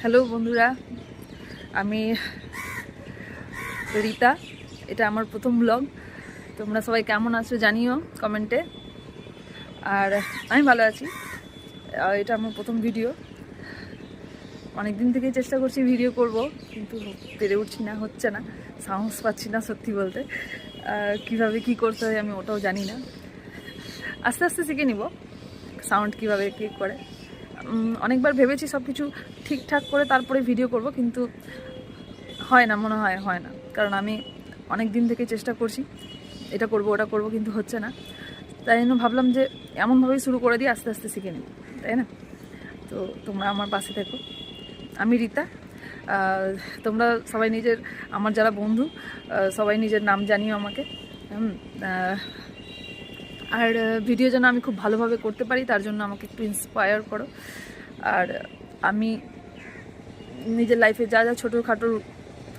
Hello বন্ধুরা, আমি রিতা। এটা আমার প্রথম ব্লগ। তোমরা সবাই কেমন আছো জানিও কমেন্টে। আর আমি ভালো আছি। এটা আমার প্রথম ভিডিও। অনেক দিন থেকেই চেষ্টা করছি ভিডিও করব, কিন্তু পেরে উঠছি না, হচ্ছে না, সাহস পাচ্ছি না সত্যি বলতে। কিভাবে কি করতে হয় আমি ওটাও জানি না। আস্তে আস্তে শিখে নিব সাউন্ড কিভাবে কী করে। অনেকবার ভেবেছি সব কিছু ঠিকঠাক করে তারপরে ভিডিও করব, কিন্তু হয় না, মনে হয় না। কারণ আমি অনেক দিন থেকে চেষ্টা করছি এটা করব ওটা করব, কিন্তু হচ্ছে না। তাই জন্য ভাবলাম যে এমনভাবেই শুরু করে দিই, আস্তে আস্তে শিখে নিই, তাই না? তো তোমরা আমার পাশে থেকো। আমি রিতা। তোমরা সবাই আমার যারা বন্ধু সবাই নিজের নাম জানিও আমাকে। আর ভিডিও যেন আমি খুব ভালোভাবে করতে পারি, তার জন্য আমাকে একটু ইন্সপায়ার করো। আর আমি নিজের লাইফে যা যা ছোটোখাটো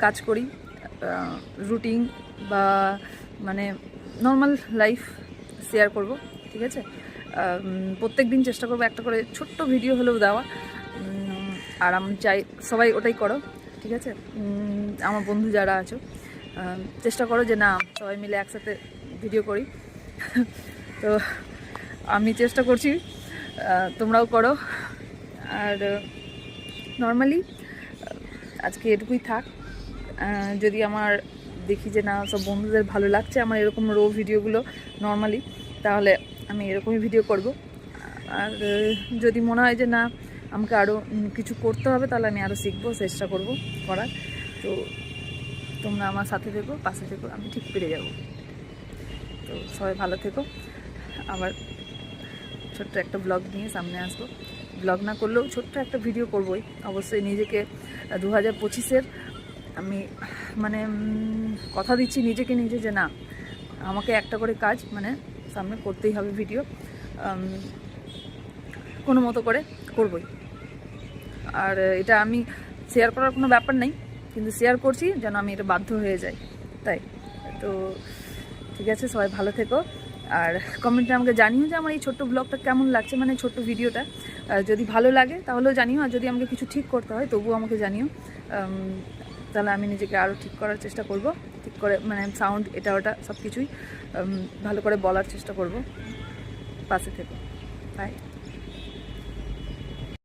কাজ করি, রুটিন বা মানে নর্মাল লাইফ শেয়ার করব, ঠিক আছে? প্রত্যেক দিন চেষ্টা করবো একটা করে ছোট্ট ভিডিও হলেও দেওয়া। আর আমি চাই সবাই ওটাই করো, ঠিক আছে? আমার বন্ধু যারা আছো চেষ্টা করো যে না, সবাই মিলে একসাথে ভিডিও করি। তো আমি চেষ্টা করছি, তোমরাও করো। আর নর্মালি আজকে এটুকুই থাক। যদি আমার দেখি যে না, সব বন্ধুদের ভালো লাগছে আমার এরকম রো ভিডিওগুলো নর্মালি, তাহলে আমি এরকমই ভিডিও করব। আর যদি মনে হয় যে না, আমাকে আরও কিছু করতে হবে, তাহলে আমি আরও শিখবো, চেষ্টা করব করার। তো তোমরা আমার সাথে থেকো, পাশে থেকো, আমি ঠিক পেরে যাব। তো সবাই ভালো থেকো। আবার ছোট্ট একটা ব্লগ নিয়ে সামনে আসবো। ব্লগ না করলেও ছোট্ট একটা ভিডিও করবোই অবশ্যই। নিজেকে 2025-এর আমি মানে কথা দিচ্ছি নিজেকে নিজে যে না, আমাকে একটা করে কাজ মানে সামনে করতেই হবে, ভিডিও কোনো মতো করে করবই। আর এটা আমি শেয়ার করার কোনো ব্যাপার নেই, কিন্তু শেয়ার করছি যেন আমি এটা বাধ্য হয়ে যাই, তাই। তো ঠিক আছে, সবাই ভালো থেকো। আর কমেন্টে আমাকে জানিও যে আমার এই ছোট্ট ব্লগটা কেমন লাগছে, মানে ছোট্ট ভিডিওটা। যদি ভালো লাগে তাহলেও জানিও, আর যদি আমাকে কিছু ঠিক করতে হয় তবুও আমাকে জানিও। তাহলে আমি নিজেকে আরও ঠিক করার চেষ্টা করব, ঠিক করে মানে সাউন্ড এটা ওটা সব কিছুই ভালো করে বলার চেষ্টা করব। পাশে থেকো, বাই।